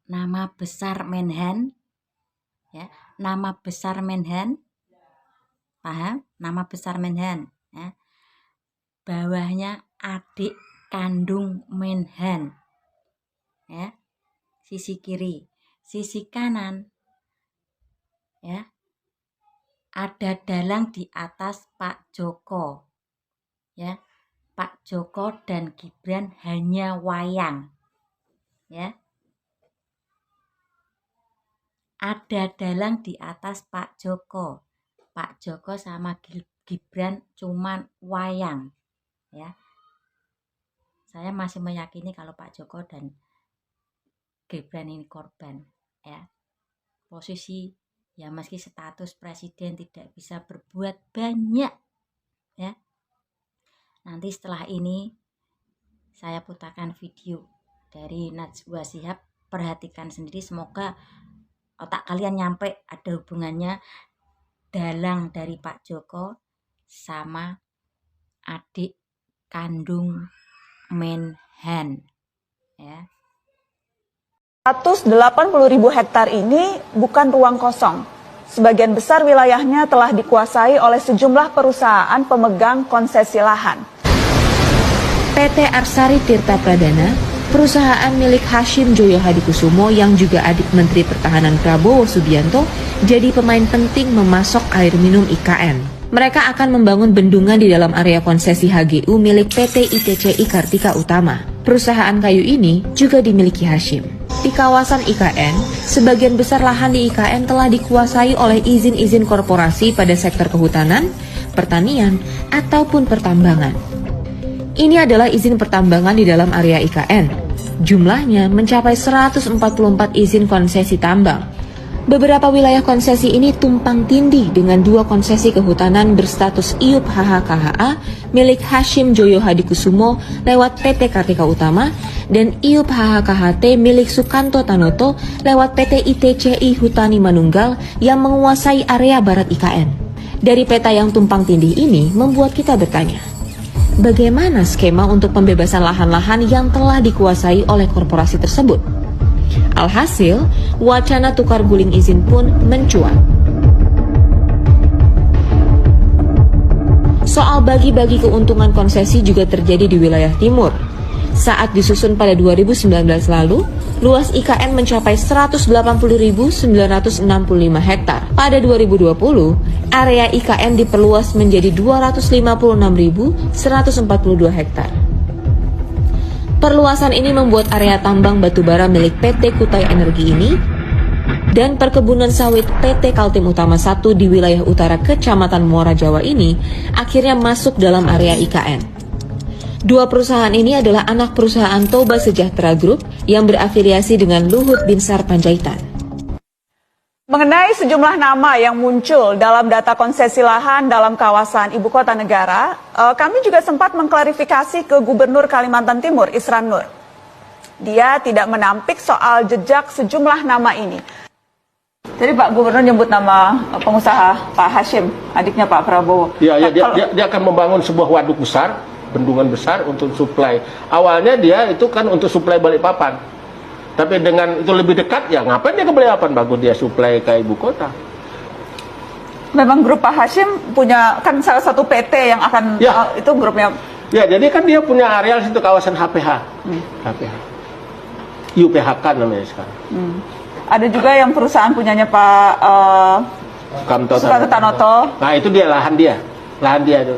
nama besar Menhan, ya, nama besar Menhan, paham? Nama besar Menhan, ya. Bawahnya adik kandung Menhan, ya, sisi kiri. Sisi kanan, ya, ada dalang di atas Pak Joko, ya. Pak Joko dan Gibran hanya wayang, ya. Ada dalang di atas Pak Joko. Pak Joko sama Gibran cuman wayang, ya. Saya masih meyakini kalau Pak Joko dan Gibran ini korban, ya. Posisi, ya, meski status presiden tidak bisa berbuat banyak, ya. Nanti setelah ini saya putarkan video dari Najwa Shihab, perhatikan sendiri, semoga otak kalian nyampe ada hubungannya dalang dari Pak Joko sama adik kandung Menhan, ya. 180.000 hektar ini bukan ruang kosong. Sebagian besar wilayahnya telah dikuasai oleh sejumlah perusahaan pemegang konsesi lahan. PT Arsari Tirta Pradana, perusahaan milik Hashim Joyo Hadikusumo yang juga adik Menteri Pertahanan Prabowo Subianto, jadi pemain penting memasok air minum IKN. Mereka akan membangun bendungan di dalam area konsesi HGU milik PT ITCI Kartika Utama. Perusahaan kayu ini juga dimiliki Hashim. Di kawasan IKN, sebagian besar lahan di IKN telah dikuasai oleh izin-izin korporasi pada sektor kehutanan, pertanian, ataupun pertambangan. Ini adalah izin pertambangan di dalam area IKN. Jumlahnya mencapai 144 izin konsesi tambang. Beberapa wilayah konsesi ini tumpang tindih dengan 2 konsesi kehutanan berstatus IUP HHKHA milik Hashim Joyo Hadikusumo lewat PT Kartika Utama dan IUP HHKHT milik Sukanto Tanoto lewat PT ITCI Hutani Manunggal yang menguasai area barat IKN. Dari peta yang tumpang tindih ini membuat kita bertanya, bagaimana skema untuk pembebasan lahan-lahan yang telah dikuasai oleh korporasi tersebut? Alhasil, wacana tukar guling izin pun mencuat. Soal bagi-bagi keuntungan konsesi juga terjadi di wilayah timur. Saat disusun pada 2019 lalu, luas IKN mencapai 180.965 hektar. Pada 2020, area IKN diperluas menjadi 256.142 hektar. Perluasan ini membuat area tambang batubara milik PT Kutai Energi ini dan perkebunan sawit PT Kaltim Utama 1 di wilayah utara Kecamatan Muara Jawa ini akhirnya masuk dalam area IKN. 2 perusahaan ini adalah anak perusahaan Toba Sejahtera Group yang berafiliasi dengan Luhut Binsar Panjaitan. Mengenai sejumlah nama yang muncul dalam data konsesi lahan dalam kawasan Ibu Kota Negara, kami juga sempat mengklarifikasi ke Gubernur Kalimantan Timur, Isran Nur. Dia tidak menampik soal jejak sejumlah nama ini. Jadi Pak Gubernur nyebut nama pengusaha Pak Hashim, adiknya Pak Prabowo. Ya, dia akan membangun sebuah waduk besar, bendungan besar untuk suplai. Awalnya dia itu kan untuk suplai Balikpapan. Tapi dengan itu lebih dekat, ya ngapain dia ke Balikpapan? Bagus dia suplai ke ibu kota. Memang grup Pak Hashim punya kan salah satu PT yang akan itu grupnya. Ya, jadi kan dia punya areal situ kawasan HPH. HPH. UPHK namanya sekarang. Ada juga yang perusahaan punyanya Pak Sukanto Tanoto. Nah, itu dia lahan dia itu.